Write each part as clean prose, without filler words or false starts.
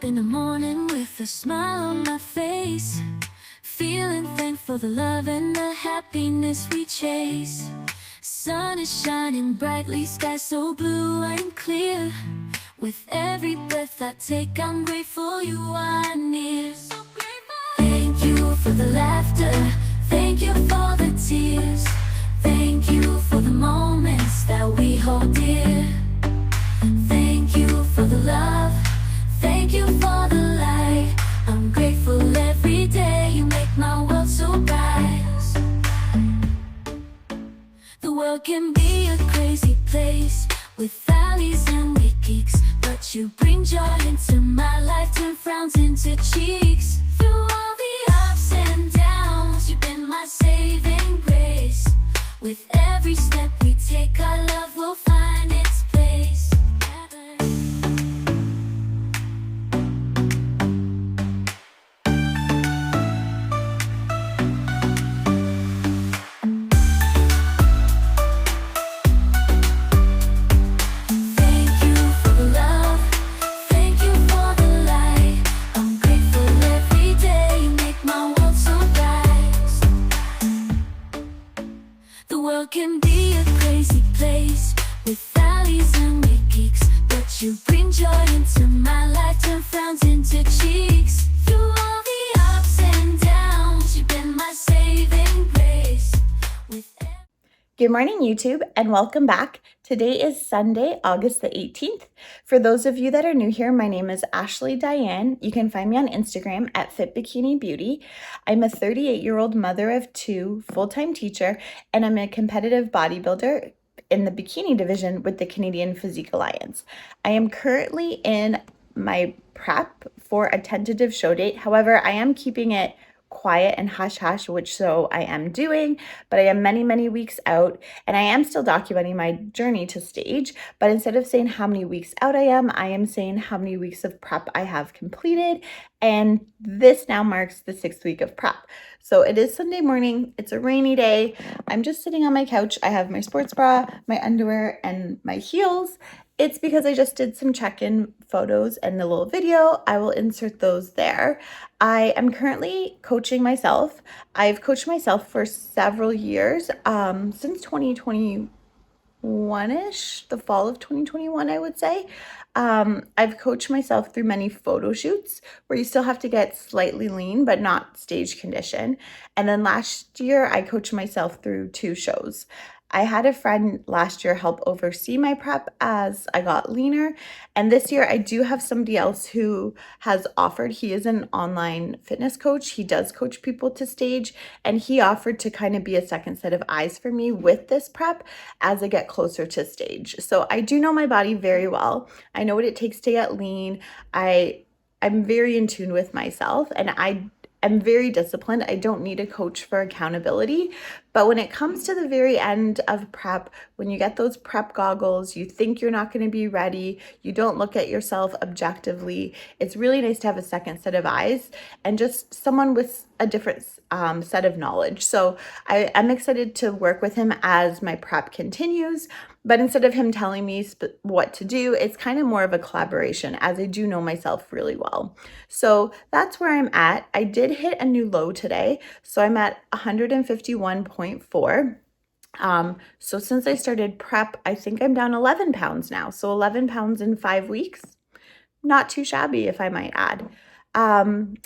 in the morning with a smile on my face, feeling thankful for the love and the happiness we chase. Sun is shining brightly, sky so blue and clear. With every breath I take, I'm grateful you are near. So grateful. Thank you for the laughter, thank you for the tears, thank you for the moments that we hold dear. Thank you for the love, thank you for the light. I'm grateful every day, you make my world so bright. The world can be a crazy place with valleys and weak peaks, but you bring joy into my life, turn frowns into cheeks. Through all the ups and downs, you've been my saving grace. With every step we take, our love will find its place. Can be a crazy place with valleys and weak peaks, but you bring joy into my life, turn frowns into cheeks. Through all the ups and downs, you've been my saving grace. Good morning, YouTube, and welcome back. Today is Sunday, August the 18th. For those of you that are new here, my name is Ashley Diane. You can find me on Instagram at Fit Bikini Beauty. I'm a 38-year-old mother of two, full-time teacher, and I'm a competitive bodybuilder in the bikini division with the Canadian Physique Alliance. I am currently in my prep for a tentative show date. However, I am keeping it quiet and hush-hush, which so I am doing, but I am many weeks out, and I am still documenting my journey to stage. But instead of saying how many weeks out I am saying how many weeks of prep I have completed, and this now marks the 6th week of prep. So it is Sunday morning, it's a rainy day, I'm just sitting on my couch. I have my sports bra, my underwear, and my heels. It's because I just did some check-in photos and a little video. I will insert those there. I am currently coaching myself. I've coached myself for several years, since 2021-ish, the fall of 2021, I would say. I've coached myself through many photo shoots where you still have to get slightly lean, but not stage condition. And then last year, I coached myself through 2 shows. I had a friend last year help oversee my prep as I got leaner. And this year I do have somebody else who has offered. He is an online fitness coach. He does coach people to stage, and he offered to kind of be a second set of eyes for me with this prep as I get closer to stage. So I do know my body very well. I know what it takes to get lean. I'm very in tune with myself, and I'm very disciplined. I don't need a coach for accountability. But when it comes to the very end of prep, when you get those prep goggles, you think you're not going to be ready, you don't look at yourself objectively, it's really nice to have a second set of eyes and just someone with a different set of knowledge. So I'm excited to work with him as my prep continues. But instead of him telling me what to do, it's kind of more of a collaboration, as I do know myself really well. So that's where I'm at. I did hit a new low today. So I'm at 151.4. So since I started prep, I think I'm down 11 pounds now. So 11 pounds in 5 weeks. Not too shabby, if I might add.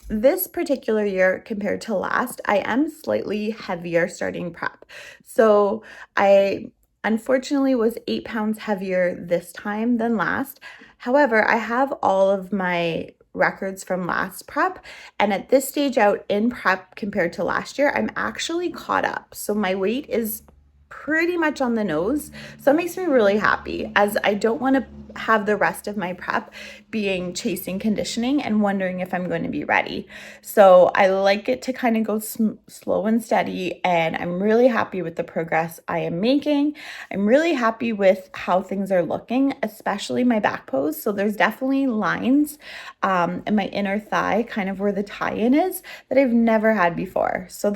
This particular year compared to last, I am slightly heavier starting prep. So I unfortunately was 8 pounds heavier this time than last. However, I have all of my records from last prep, and at this stage out in prep compared to last year, I'm actually caught up. So my weight is pretty much on the nose. So it makes me really happy, as I don't want to have the rest of my prep being chasing conditioning and wondering if I'm going to be ready. So I like it to kind of go slow and steady, and I'm really happy with the progress I am making. I'm really happy with how things are looking, especially my back pose. So there's definitely lines in my inner thigh, kind of where the tie-in is, that I've never had before. So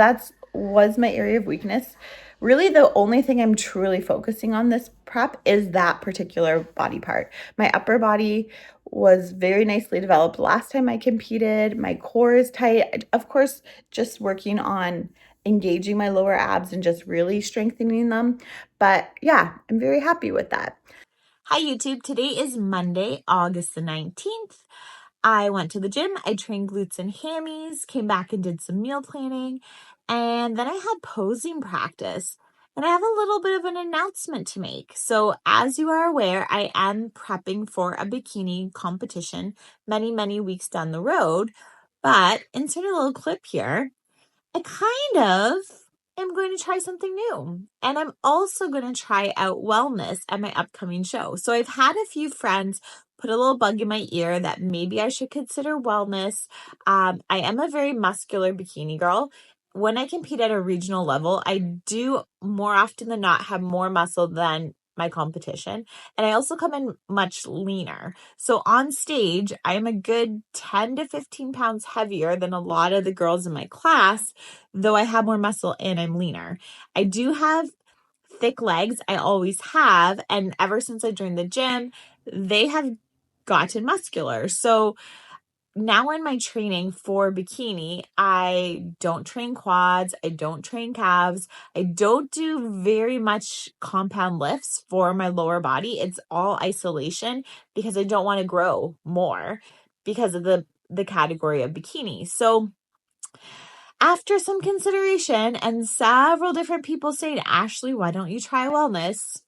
was my area of weakness. Really, the only thing I'm truly focusing on this prep is that particular body part. My upper body was very nicely developed last time I competed. My core is tight. Of course, just working on engaging my lower abs and just really strengthening them. But yeah, I'm very happy with that. Hi YouTube, today is Monday, August the 19th. I went to the gym, I trained glutes and hammies, came back and did some meal planning, and then I had posing practice. And I have a little bit of an announcement to make. So as you are aware, I am prepping for a bikini competition many weeks down the road, but insert a little clip here. I kind of am going to try something new. And I'm also going to try out wellness at my upcoming show. So I've had a few friends put a little bug in my ear that maybe I should consider wellness. I am a very muscular bikini girl. When I compete at a regional level, I do more often than not have more muscle than my competition. And I also come in much leaner. So on stage, I'm a good 10 to 15 pounds heavier than a lot of the girls in my class, though I have more muscle and I'm leaner. I do have thick legs. I always have. And ever since I joined the gym, they have gotten muscular. So now in my training for bikini, I don't train quads, I don't train calves, I don't do very much compound lifts for my lower body. It's all isolation because I don't want to grow more because of the category of bikini. So after some consideration and several different people saying, Ashley, why don't you try wellness?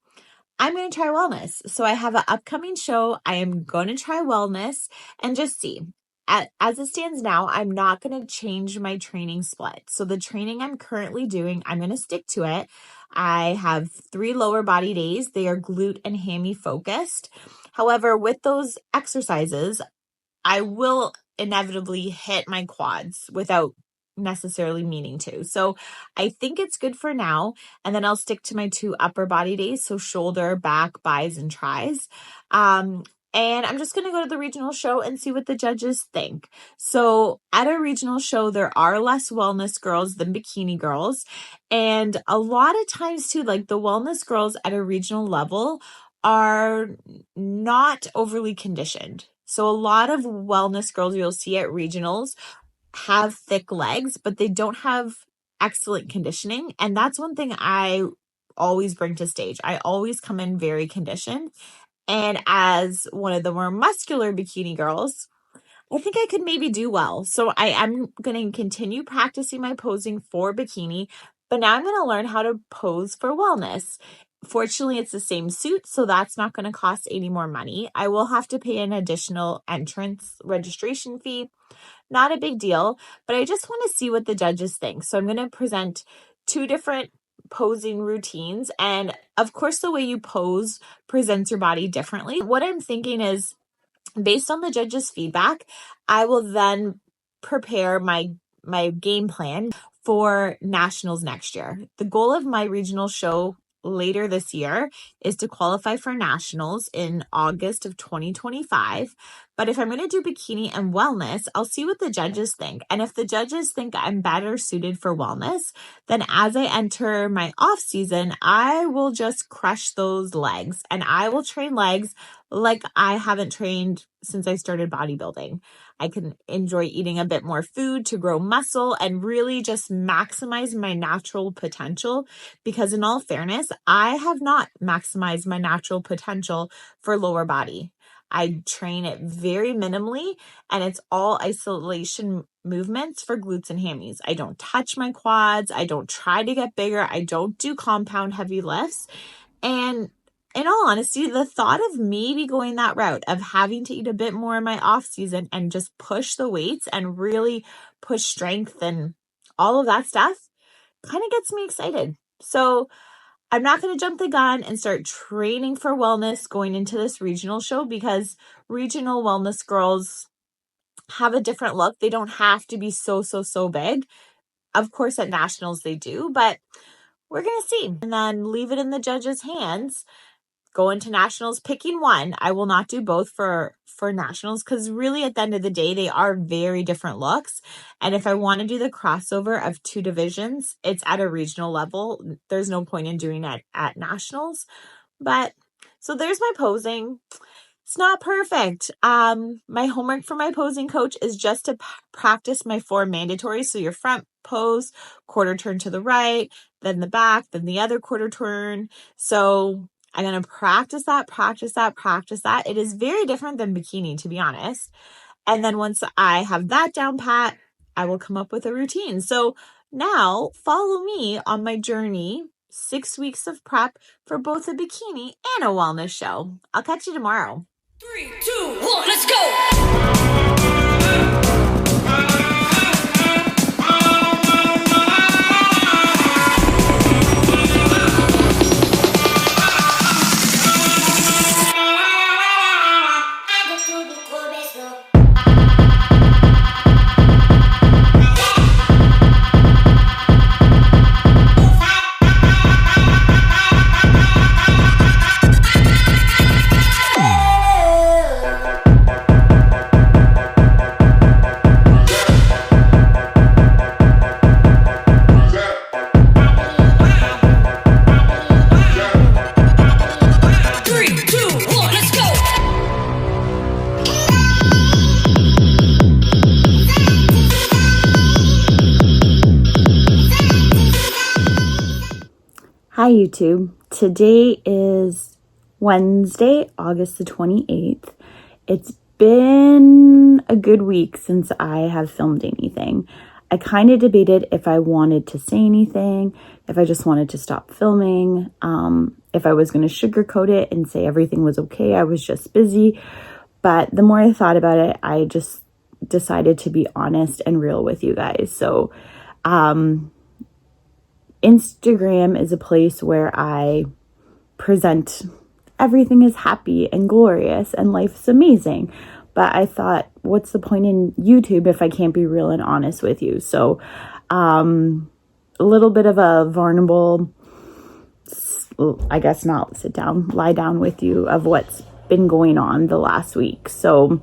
I'm going to try wellness. So I have an upcoming show. I am going to try wellness and just see. As it stands now, I'm not going to change my training split. So the training I'm currently doing, I'm going to stick to it. I have 3 lower body days. They are glute and hammy focused. However, with those exercises, I will inevitably hit my quads without necessarily meaning to. So I think it's good for now. And then I'll stick to my 2 upper body days. So shoulder, back, bis, and tris. And I'm just going to go to the regional show and see what the judges think. So at a regional show, there are less wellness girls than bikini girls. And a lot of times too, like the wellness girls at a regional level are not overly conditioned. So a lot of wellness girls you'll see at regionals have thick legs, but they don't have excellent conditioning. And that's one thing I always bring to stage. I always come in very conditioned. And as one of the more muscular bikini girls, I think I could maybe do well. So I am going to continue practicing my posing for bikini, but now I'm going to learn how to pose for wellness. Fortunately, it's the same suit, so that's not going to cost any more money. I will have to pay an additional entrance registration fee. Not a big deal, but I just want to see what the judges think. So I'm going to present 2 different posing routines. And of course, the way you pose presents your body differently. What I'm thinking is, based on the judges' feedback, I will then prepare my game plan for nationals next year. The goal of my regional show later this year is to qualify for nationals in August of 2025. But if I'm going to do bikini and wellness, I'll see what the judges think. And if the judges think I'm better suited for wellness, then as I enter my off season, I will just crush those legs and I will train legs like I haven't trained since I started bodybuilding. I can enjoy eating a bit more food to grow muscle and really just maximize my natural potential, because in all fairness, I have not maximized my natural potential for lower body. I train it very minimally and it's all isolation movements for glutes and hammies. I don't touch my quads. I don't try to get bigger. I don't do compound heavy lifts. And in all honesty, the thought of maybe going that route of having to eat a bit more in my off season and just push the weights and really push strength and all of that stuff kind of gets me excited. So I'm not going to jump the gun and start training for wellness going into this regional show, because regional wellness girls have a different look. They don't have to be so big. Of course, at nationals they do, but we're going to see. And then leave it in the judges' hands. Go into nationals picking one. I will not do both for nationals, because really at the end of the day, they are very different looks. And if I want to do the crossover of 2 divisions, it's at a regional level. There's no point in doing it at nationals. But so there's my posing. It's not perfect. My homework for my posing coach is just to practice my 4 mandatories. So your front pose, quarter turn to the right, then the back, then the other quarter turn. So I'm going to practice that. It is very different than bikini, to be honest. And then once I have that down pat, I will come up with a routine. So now follow me on my journey, 6 weeks of prep for both a bikini and a wellness show. I'll catch you tomorrow. 3, 2, 1, let's go! Hi YouTube. Today is Wednesday, August the 28th. It's been a good week since I have filmed anything. I kind of debated if I wanted to say anything, if I just wanted to stop filming, if I was going to sugarcoat it and say everything was okay, I was just busy. But the more I thought about it, I just decided to be honest and real with you guys. So, Instagram is a place where I present everything is happy and glorious and life's amazing. But I thought, what's the point in YouTube if I can't be real and honest with you? So, a little bit of a vulnerable, I guess not sit down, lie down with you of what's been going on the last week. So,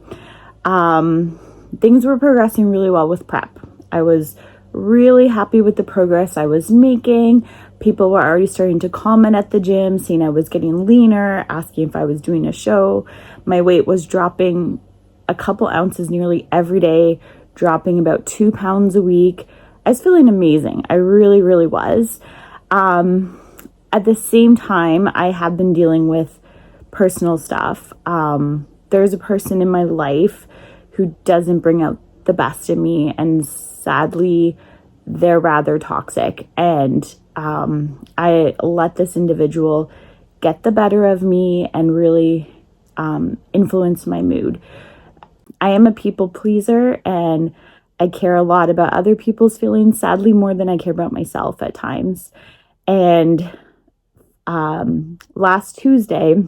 things were progressing really well with prep. I was really happy with the progress I was making. People were already starting to comment at the gym, saying I was getting leaner, asking if I was doing a show. My weight was dropping a couple ounces nearly every day, dropping about 2 pounds a week. I was feeling amazing. I really, really was. At the same time, I have been dealing with personal stuff. There's a person in my life who doesn't bring out the best in me, and sadly, they're rather toxic. And I let this individual get the better of me and really influence my mood. I am a people pleaser, and I care a lot about other people's feelings, sadly, more than I care about myself at times. And last Tuesday,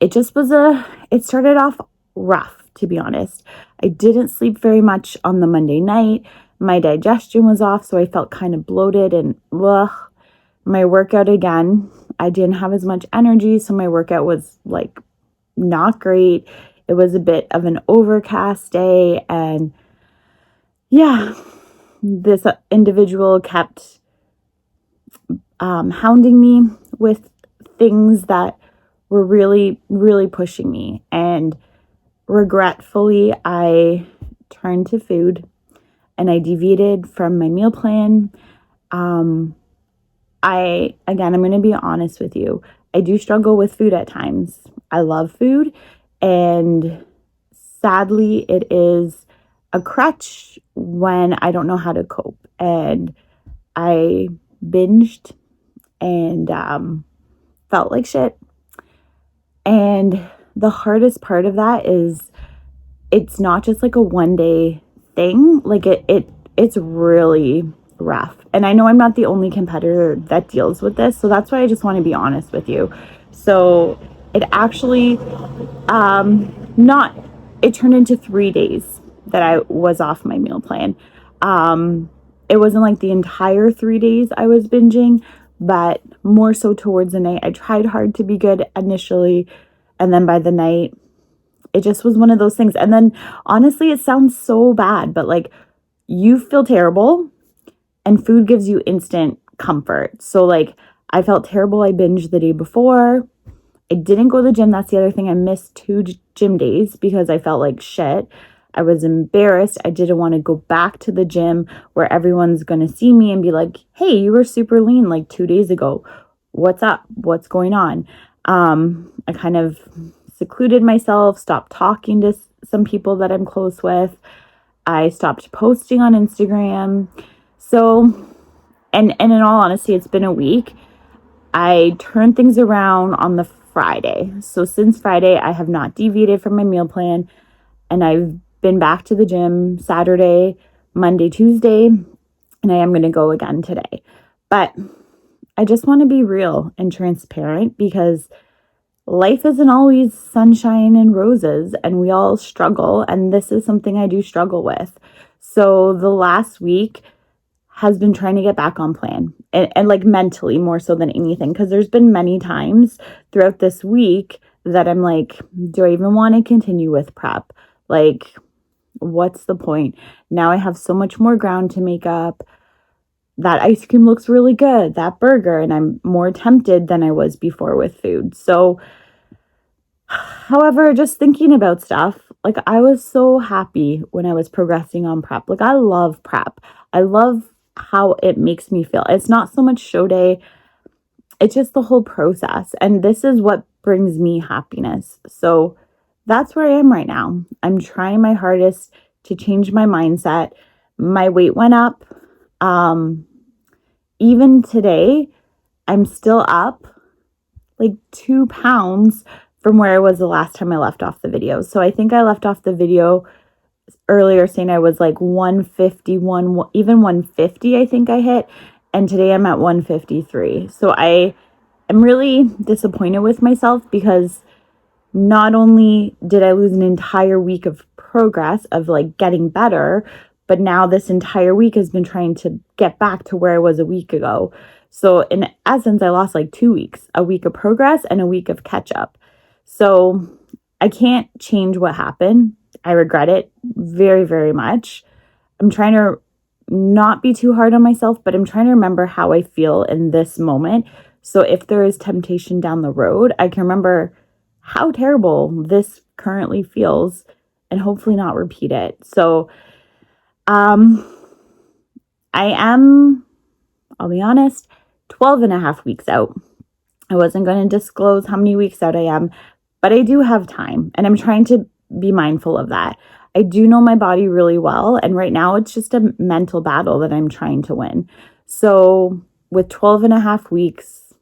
it started off rough, to be honest. I didn't sleep very much on the Monday night. My digestion was off, so I felt kind of bloated and my workout again, I didn't have as much energy, so my workout was like not great. It was a bit of an overcast day, and yeah, this individual kept hounding me with things that were really, really pushing me. And regretfully, I turned to food and I deviated from my meal plan. I'm going to be honest with you. I do struggle with food at times. I love food, and sadly, it is a crutch when I don't know how to cope. And I binged and felt like shit. And the hardest part of that is it's not just like a one day thing. Like it's really rough. And I know I'm not the only competitor that deals with this, so that's why I just want to be honest with you. So it actually it turned into 3 days that I was off my meal plan. It wasn't like the entire 3 days I was binging, but more so towards the night. I tried hard to be good initially, and then by the night, it just was one of those things. And then honestly, it sounds so bad, but like you feel terrible and food gives you instant comfort. So like I felt terrible. I binged the day before. I didn't go to the gym. That's the other thing. I missed 2 gym days because I felt like shit. I was embarrassed. I didn't want to go back to the gym where everyone's going to see me and be like, hey, you were super lean like 2 days ago. What's up? What's going on? I kind of secluded myself, stopped talking to some people that I'm close with. I stopped posting on Instagram. So, and in all honesty, it's been a week. I turned things around on the Friday. So since Friday, I have not deviated from my meal plan, and I've been back to the gym Saturday, Monday, Tuesday, and I am going to go again today. But I just want to be real and transparent because life isn't always sunshine and roses, and we all struggle, and this is something I do struggle with. So the last week has been trying to get back on plan and like mentally more so than anything, because there's been many times throughout this week that I'm like, do I even want to continue with prep? Like, what's the point? Now I have so much more ground to make up. That ice cream looks really good, that burger, and I'm more tempted than I was before with food. So, however, just thinking about stuff, like I was so happy when I was progressing on prep. Like I love prep. I love how it makes me feel. It's not so much show day, it's just the whole process. And this is what brings me happiness. So that's where I am right now. I'm trying my hardest to change my mindset. My weight went up. Even today, I'm still up like 2 pounds from where I was the last time I left off the video. So I think I left off the video earlier saying I was like 151, even 150, I think I hit. And today I'm at 153. So I am really disappointed with myself because not only did I lose an entire week of progress of like getting better, but now this entire week has been trying to get back to where I was a week ago. So in essence, I lost like 2 weeks, a week of progress and a week of catch up. So I can't change what happened. I regret it very, very much. I'm trying to not be too hard on myself, but I'm trying to remember how I feel in this moment. So if there is temptation down the road, I can remember how terrible this currently feels and hopefully not repeat it. So I'll be honest, 12 and a half weeks out. I wasn't going to disclose how many weeks out I am, but I do have time and I'm trying to be mindful of that. I do know my body really well, and right now it's just a mental battle that I'm trying to win. So with 12 and a half weeks,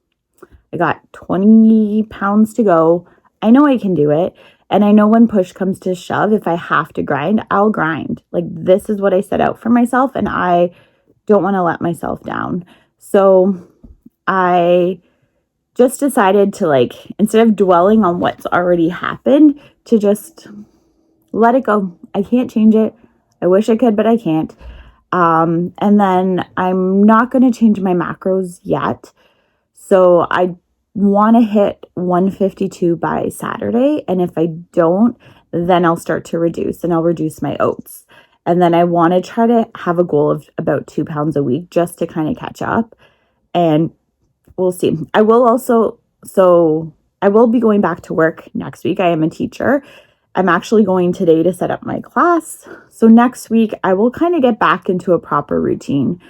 I got 20 pounds to go. I know I can do it. And I know when push comes to shove, if I have to grind, I'll grind. Like this is what I set out for myself, and I don't want to let myself down. So I just decided to, like, instead of dwelling on what's already happened, to just let it go. I can't change it. I wish I could, but I can't. And then I'm not going to change my macros yet. So I want to hit 152 by Saturday. And if I don't, then I'll start to reduce, and I'll reduce my oats. And then I want to try to have a goal of about 2 pounds a week just to kind of catch up. And we'll see. I will be going back to work next week. I am a teacher. I'm actually going today to set up my class. So next week, I will kind of get back into a proper routine.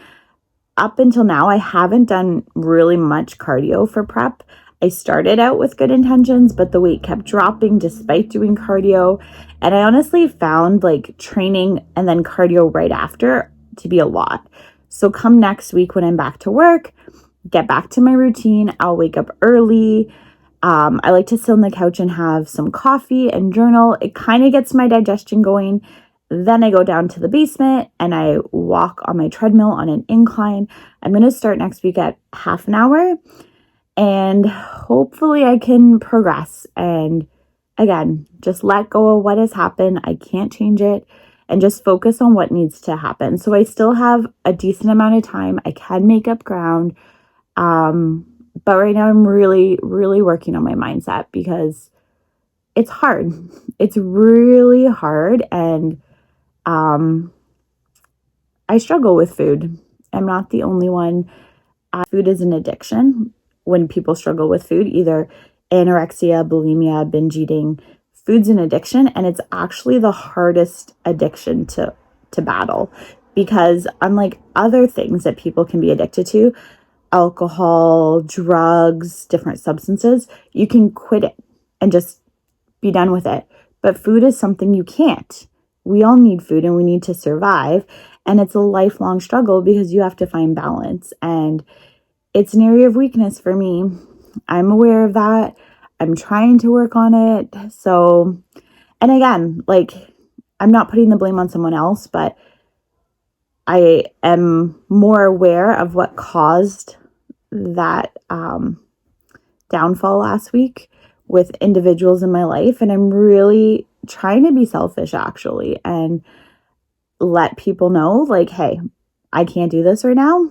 Up until now, I haven't done really much cardio for prep. I started out with good intentions, but the weight kept dropping despite doing cardio. And I honestly found like training and then cardio right after to be a lot. So come next week when I'm back to work, get back to my routine. I'll wake up early. I like to sit on the couch and have some coffee and journal. It kind of gets my digestion going. Then I go down to the basement and I walk on my treadmill on an incline. I'm going to start next week at half an hour, and hopefully I can progress. And again, just let go of what has happened. I can't change it, and just focus on what needs to happen. So I still have a decent amount of time. I can make up ground. But right now I'm really, really working on my mindset because it's hard. It's really hard. And I struggle with food. I'm not the only one. Food is an addiction. When people struggle with food, either anorexia, bulimia, binge eating. Food's an addiction, and it's actually the hardest addiction to battle, because unlike other things that people can be addicted to, alcohol, drugs, different substances, you can quit it and just be done with it. But food is something you can't. We all need food and we need to survive. And it's a lifelong struggle because you have to find balance. And it's an area of weakness for me. I'm aware of that. I'm trying to work on it. So, and again, like, I'm not putting the blame on someone else, but I am more aware of what caused that downfall last week with individuals in my life. And I'm really trying to be selfish, actually, and let people know, like, hey, I can't do this right now.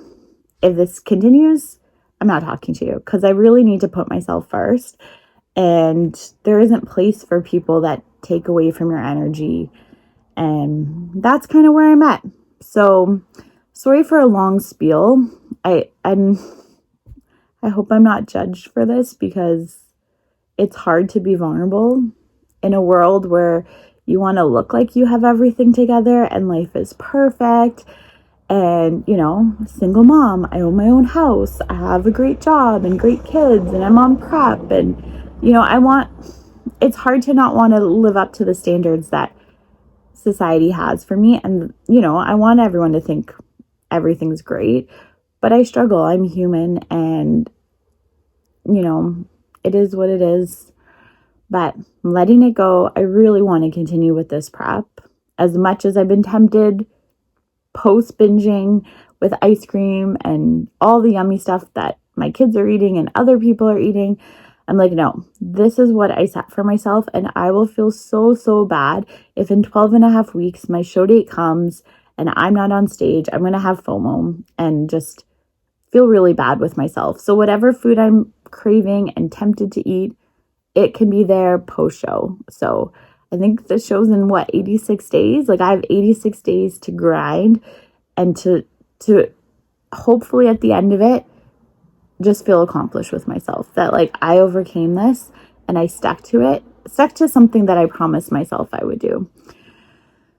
If this continues, I'm not talking to you, because I really need to put myself first. And there isn't place for people that take away from your energy. And that's kind of where I'm at. So sorry for a long spiel. I hope I'm not judged for this, because it's hard to be vulnerable in a world where you want to look like you have everything together and life is perfect. And, you know, single mom, I own my own house, I have a great job and great kids, and I'm on prep. And, you know, it's hard to not want to live up to the standards that society has for me. And, you know, I want everyone to think everything's great, but I struggle. I'm human, and, you know, it is what it is. But I'm letting it go. I really want to continue with this prep. As much as I've been tempted post binging with ice cream and all the yummy stuff that my kids are eating and other people are eating, I'm like, no, this is what I set for myself. And I will feel so bad if in 12 and a half weeks my show date comes and I'm not on stage. I'm going to have FOMO and just feel really bad with myself. So whatever food I'm craving and tempted to eat, it can be there post show. So I think the show's in 86 days. Like, I have 86 days to grind and to hopefully at the end of it just feel accomplished with myself, that like I overcame this and I stuck to something that I promised myself I would do.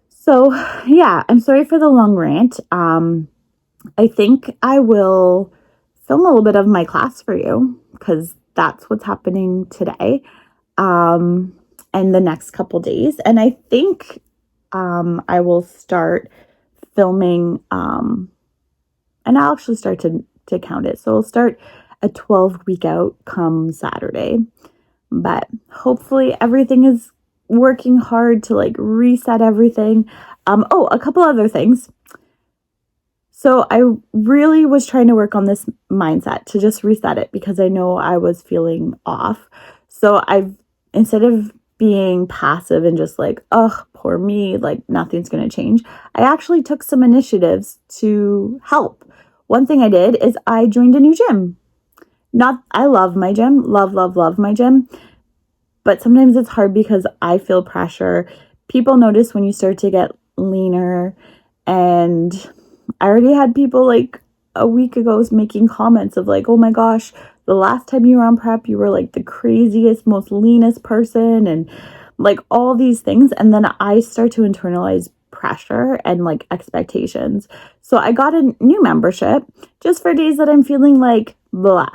So yeah, I'm sorry for the long rant. I think I will film a little bit of my class for you, because that's what's happening today and the next couple days. And I think I will start filming and I'll actually start to count it. So I'll start a 12-week out come Saturday. But hopefully everything is working hard to like reset everything. A couple other things. So I really was trying to work on this mindset to just reset it, because I know I was feeling off. So instead of being passive and just like, oh, poor me, like nothing's going to change, I actually took some initiatives to help. One thing I did is I joined a new gym. I love my gym, love my gym. But sometimes it's hard because I feel pressure. People notice when you start to get leaner, and I already had people like a week ago making comments of like, oh my gosh, the last time you were on prep, you were like the craziest, most leanest person, and like all these things. And then I start to internalize pressure and like expectations. So I got a new membership just for days that I'm feeling like blah.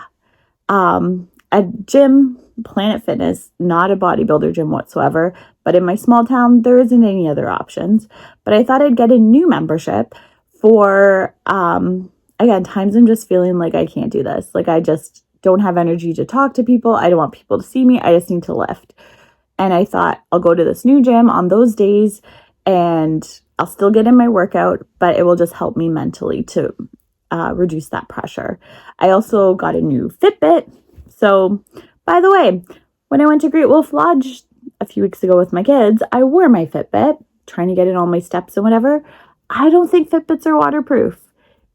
A gym, Planet Fitness, not a bodybuilder gym whatsoever, but in my small town, there isn't any other options. But I thought I'd get a new membership for, again, times I'm just feeling like I can't do this. Like I just don't have energy to talk to people. I don't want people to see me. I just need to lift. And I thought I'll go to this new gym on those days and I'll still get in my workout, but it will just help me mentally to reduce that pressure. I also got a new Fitbit. So, by the way, when I went to Great Wolf Lodge a few weeks ago with my kids, I wore my Fitbit, trying to get in all my steps and whatever. I don't think Fitbits are waterproof.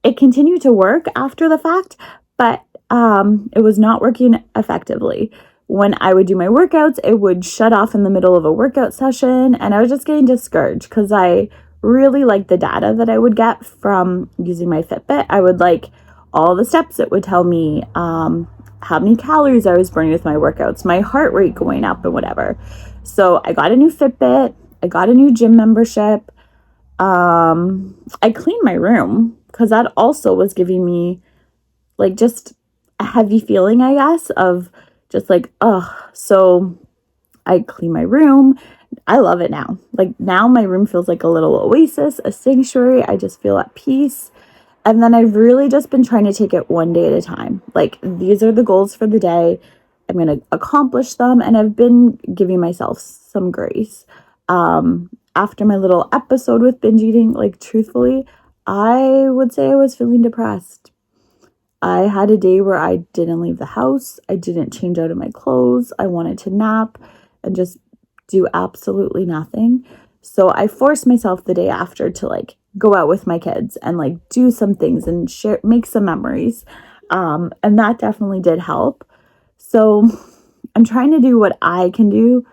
It continued to work after the fact, but it was not working effectively. When I would do my workouts, it would shut off in the middle of a workout session, and I was just getting discouraged because I really liked the data that I would get from using my Fitbit. I would like all the steps. It would tell me how many calories I was burning with my workouts, my heart rate going up and whatever. So I got a new Fitbit. I got a new gym membership. I cleaned my room because that also was giving me like just a heavy feeling, I guess, of just like, ugh. So I clean my room. I love it now. Like now my room feels like a little oasis, a sanctuary. I just feel at peace. And then I've really just been trying to take it one day at a time. Like these are the goals for the day. I'm going to accomplish them. And I've been giving myself some grace. After my little episode with binge eating, like truthfully, I would say I was feeling depressed. I had a day where I didn't leave the house. I didn't change out of my clothes. I wanted to nap and just do absolutely nothing. So I forced myself the day after to like go out with my kids and like do some things and share, make some memories. And that definitely did help. So I'm trying to do what I can do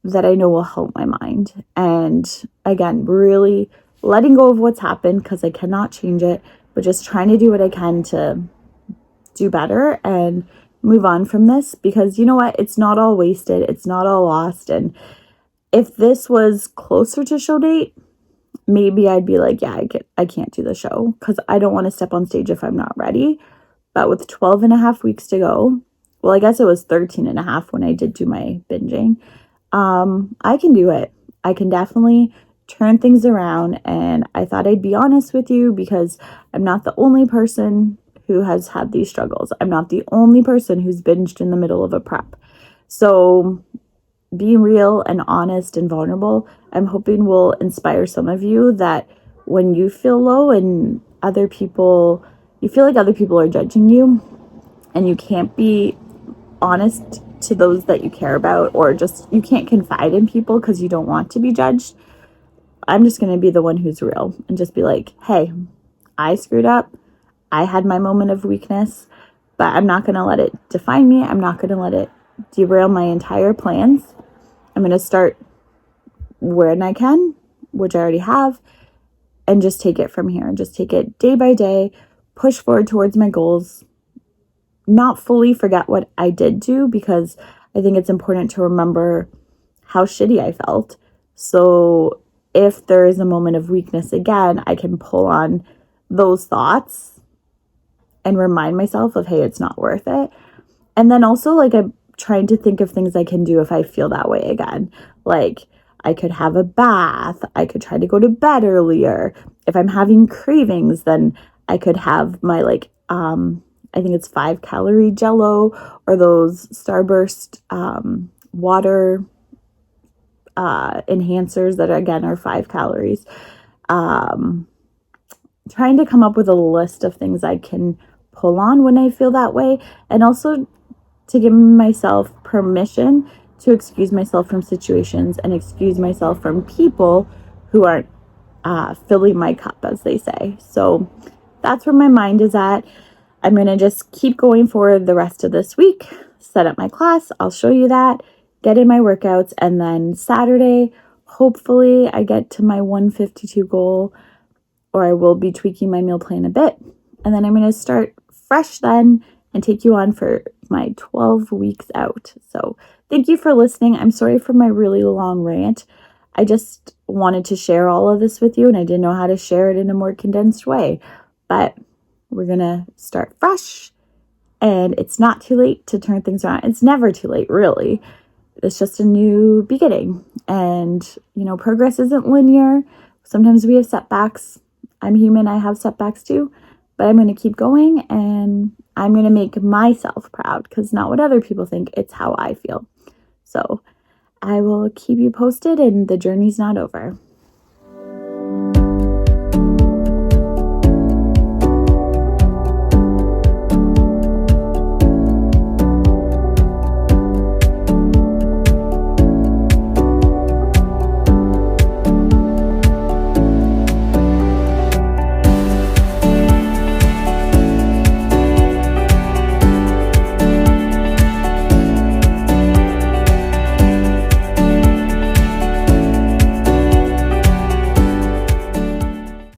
that I know will help my mind. And again, really letting go of what's happened because I cannot change it, but just trying to do what I can to do better and move on from this, because you know what? It's not all wasted. It's not all lost. And if this was closer to show date, maybe I'd be like, yeah, I can't do the show because I don't want to step on stage if I'm not ready. But with 12 and a half weeks to go, well, I guess it was 13 and a half when I did do my binging. I can do it. I can definitely turn things around. And I thought I'd be honest with you because I'm not the only person who has had these struggles. I'm not the only person who's binged in the middle of a prep. So being real and honest and vulnerable, I'm hoping will inspire some of you that when you feel low and other people, you feel like other people are judging you and you can't be honest to those that you care about, or just you can't confide in people because you don't want to be judged. I'm just going to be the one who's real and just be like, hey, I screwed up. I had my moment of weakness, but I'm not going to let it define me. I'm not going to let it derail my entire plans. I'm going to start when I can, which I already have, and just take it from here and just take it day by day, push forward towards my goals, not fully forget what I did do, because I think it's important to remember how shitty I felt. So if there is a moment of weakness again, I can pull on those thoughts and remind myself of, hey, it's not worth it. And then also, like, I'm trying to think of things I can do if I feel that way again. Like, I could have a bath. I could try to go to bed earlier. If I'm having cravings, then I could have my, like, I think it's 5-calorie Jello or those Starburst water enhancers that, again, are 5 calories. Trying to come up with a list of things I can pull on when I feel that way, and also to give myself permission to excuse myself from situations and excuse myself from people who aren't filling my cup, as they say. So that's where my mind is at. I'm going to just keep going forward the rest of this week, set up my class. I'll show you that, get in my workouts, and then Saturday, hopefully I get to my 152 goal, or I will be tweaking my meal plan a bit. And then I'm going to start fresh then and take you on for my 12 weeks out. So thank you for listening. I'm sorry for my really long rant. I just wanted to share all of this with you, and I didn't know how to share it in a more condensed way. But we're going to start fresh, and it's not too late to turn things around. It's never too late, really. It's just a new beginning. And, you know, progress isn't linear. Sometimes we have setbacks. I'm human. I have setbacks too. But I'm going to keep going, and I'm going to make myself proud, because not what other people think, it's how I feel. So I will keep you posted, and the journey's not over.